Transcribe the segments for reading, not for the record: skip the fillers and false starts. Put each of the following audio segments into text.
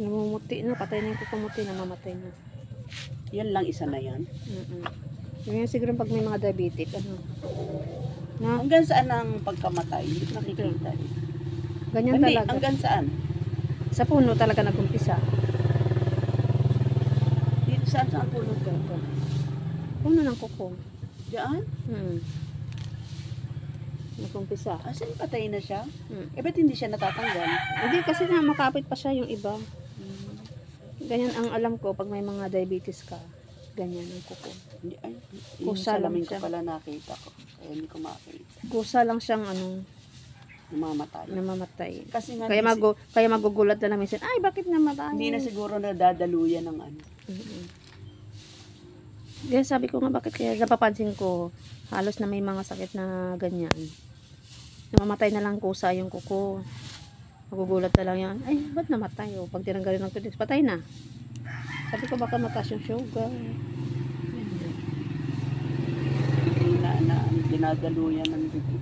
Namumuti na, patay na yung kukumuti, namamatay na. Yan lang, isa na yan. Yung siguro pag may mga diabetic, ano. Na, Hanggang saan ang pagkamatay? Hindi ko nakikita. ganyan Hindi, talaga. hanggang saan? Sa puno talaga nag-umpisa. Dito saan ang puno ka? Puno ng kuko. Diyan? Nag-umpisa. Asan patay na siya? Hmm. Eh, ba't hindi siya natatanggal? Hindi kasi na makapit pa siya yung iba. Ganyan ang alam ko pag may mga diabetes ka. Ganyan ang kuko. Hindi, ay, yung Kusa lang salamin ko siya. pala nakita ko. Kaya hindi ko makita. Kusa lang siyang Namamatay. namamatay. Kasi nga, Kaya, hindi, kaya magugulat na namin siya, ay bakit namatay? hindi na siguro nadadaluyan ng ano. Kaya sabi ko nga bakit kaya napapansin ko halos na may mga sakit na ganyan. Namamatay na lang kusa yung kuko. Magugulat na lang yan. Ay, ba't namatay? O, pag tinanggalin ng tulis, patay na. Sabi ko baka mataas yung sugar. Hindi na dinadaluyan ng dugo.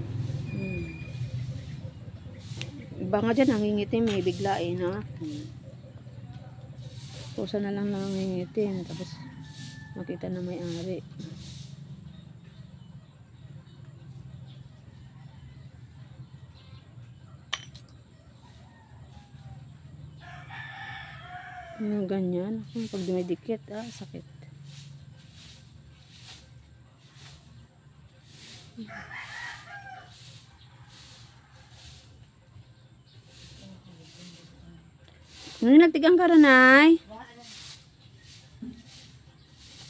Iba nga dyan, nangingitim eh, bigla eh, no? Kusa na lang nangingitim, tapos makita na may-ari. Yung ganyan, pag dumidikit, sakit. Nagtigang ka rin, ay?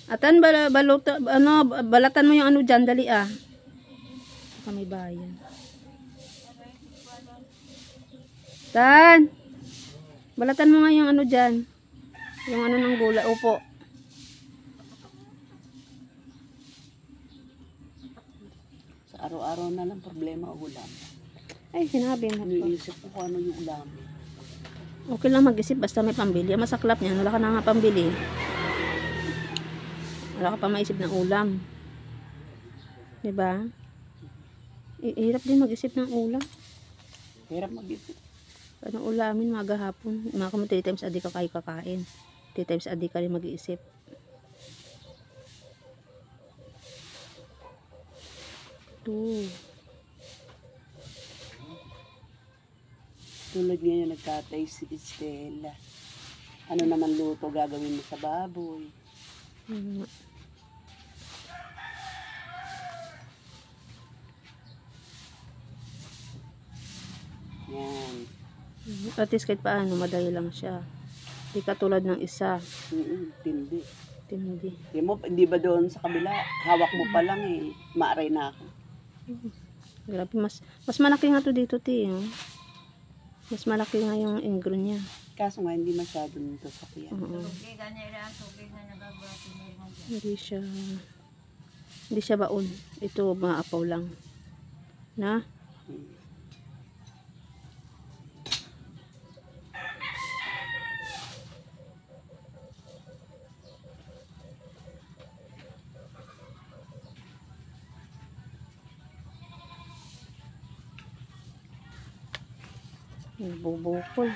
Atan, balatan mo yung ano dyan, dali Baka may bayan. Tan! Balatan mo nga yung ano dyan. Yung ano ng gula, upo. Sa araw-araw na lang problema ulam. Ay, sinabi mo pa. Iniisip ko kung ano yung ulam. Okay lang mag-isip basta may pambili. Ang masaklap niyan, wala ka na nga pambili. Wala ka pa maisip ng ulam. Diba? Hirap din mag-isip ng ulam. Hirap mag-isip. Ano ulamin, magahapon. Mga kamo 3 times a day ka kayo kakain. 3 times a day ka rin mag-iisip. Tulad ngayon nagkatay si Estela. Ano naman luto gagawin mo sa baboy? Yan. At least kahit paano, madali lang siya. Di katulad ng isa. Tindi. Tindi. Hindi ba doon sa kabila, hawak mo pa lang eh, maaray na ako. Grabe, mas malaki nga to dito, ti. Mas malaki nga yung ingro niya. Kaso nga, hindi masyadong ito sa kuya. Hindi siya baon. Ito, maapaw lang. Na? Bubukol.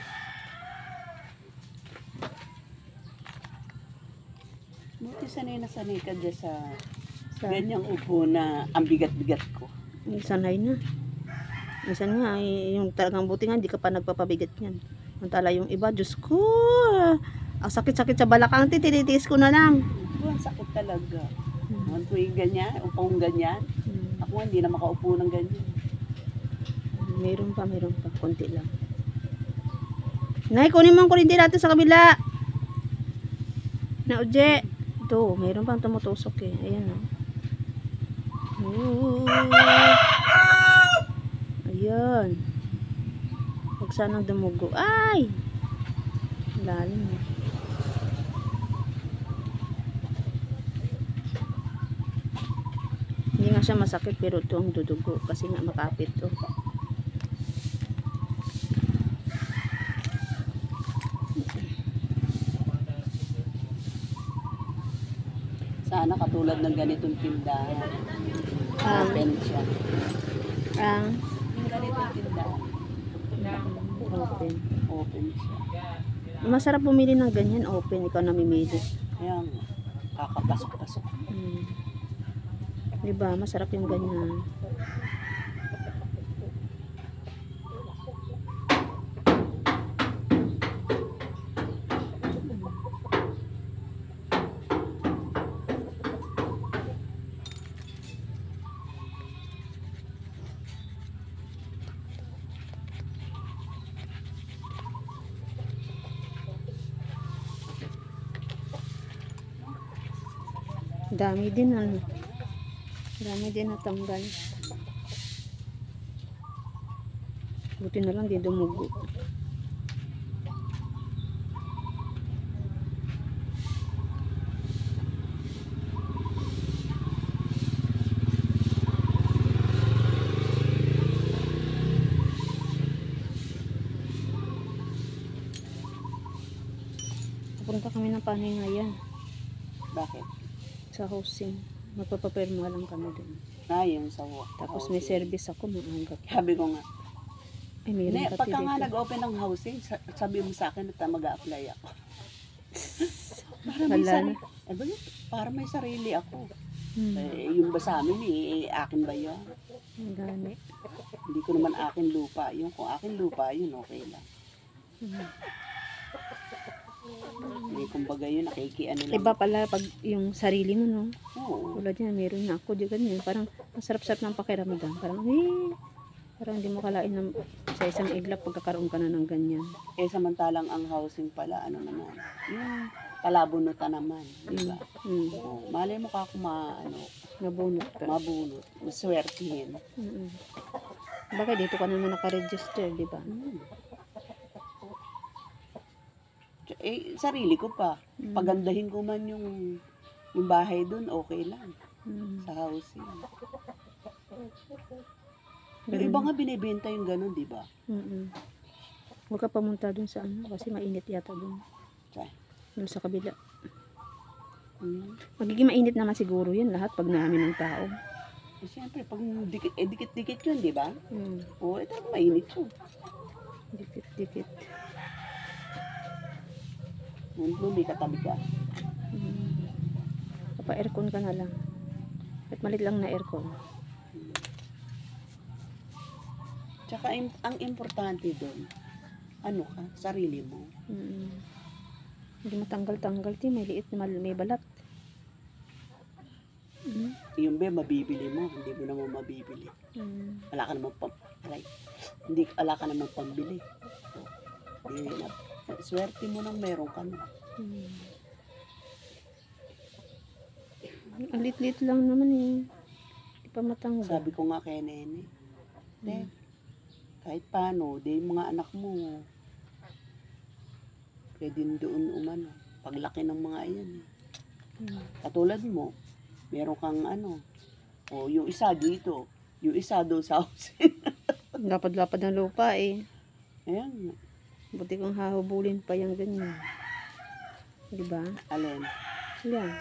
Buti sanay na sanay ka dyan sa ganyang upo na ang bigat-bigat ko. Sanay na. Minsan nga, yung talagang buti nga, hindi ka pa nagpapabigat yan. Mantala yung iba, Diyos ko, ang sakit-sakit sa balakang, tinitiis ko na lang. Ang sakit talaga. Ang tuwing ganyan, upong ganyan. Ako hindi na makaupo ng ganyan. Meron pa, konti lang. Nay, kunin mo ang kurinti natin sa kabila. Na, Uje. Ito, meron pang tumutusok eh. Ayan Ayan. Huwag sanang dumugo. Ay! Lalim eh. Hindi nga siya masakit pero ito ang dudugo kasi nga makapit to. Sana katulad ng ganitong tindahan. Open siya. Yung ganitong tindahan. Open. Open siya. Masarap bumili ng ganyan, open, ikaw namimili. Kaya nga, kakapasok-pasok. Diba, masarap yung ganyan. Dami din ano. Dami din natanggal. Buti na lang di dumugo. Pupunta kami ng paningayan Bakit? sa housing. Magpapapirma lang kami dun. Yung sa work. Tapos may service ako maaga. Sabi ko nga, Ay, meron hindi, pati pagka nga dito. nag-open ng housing, sabi mo sa akin na mag-a-apply ako. Para may Wala sarili. na. Bakit? Para may sarili ako. Hmm. Yung ba sa amin, akin ba yun? Ang gani. Hindi ko naman akin lupa. Yung kung akin lupa, yun okay lang. Hindi, kumbaga yun, nakikiano lang. Iba pala pag yung sarili mo, no? Oo. Tulad yan, meron na ako. Di ganyan. Parang masarap-sarap ng pakiramdam. Parang, parang hindi mo kalain na sa isang iglap pagkakaroon ka na ng ganyan. Samantalang ang housing pala, ano naman, yung palabunutan naman, di ba? Oo, malay mo ka kung Nabunot ka. mabunot, maswertihin. Bakit dito ka naman nakaregister, di ba? Sarili ko pa. Pagandahin ko man yung bahay dun, okay lang. Sa housing. Yung iba nga binibenta yung ganun, di ba? Huwag ka pumunta dun sa ano, kasi mainit yata dun. Saan? Dun sa kabila. Magiging mainit naman siguro yun lahat pag marami ng tao. Siyempre, pag dikit-dikit yun, di ba? Oo, ito mainit yun. Dikit-dikit. Nung may katabi ka. Papa-aircon ka na lang. At malit lang na aircon. Tsaka ang importante doon, ano ka, sarili mo. Hindi matanggal-tanggal, may liit, may balat. Yung mabibili mo, hindi mo naman mabibili. Wala ka naman wala ka naman pambili. Swerte mo nang meron ka na. Ang lit-lit lang naman eh. Hindi pa matanggal. Sabi ko nga kay Nene, kahit paano, yung mga anak mo, pwede doon umano, paglaki ng mga iyan. Katulad mo, meron kang yung isa dito, yung isa doon sa housing. Lapad-lapad ng lupa eh. Ayan. Buti kong hahubulin pa yung ganyan. Diba? Alin? Yan.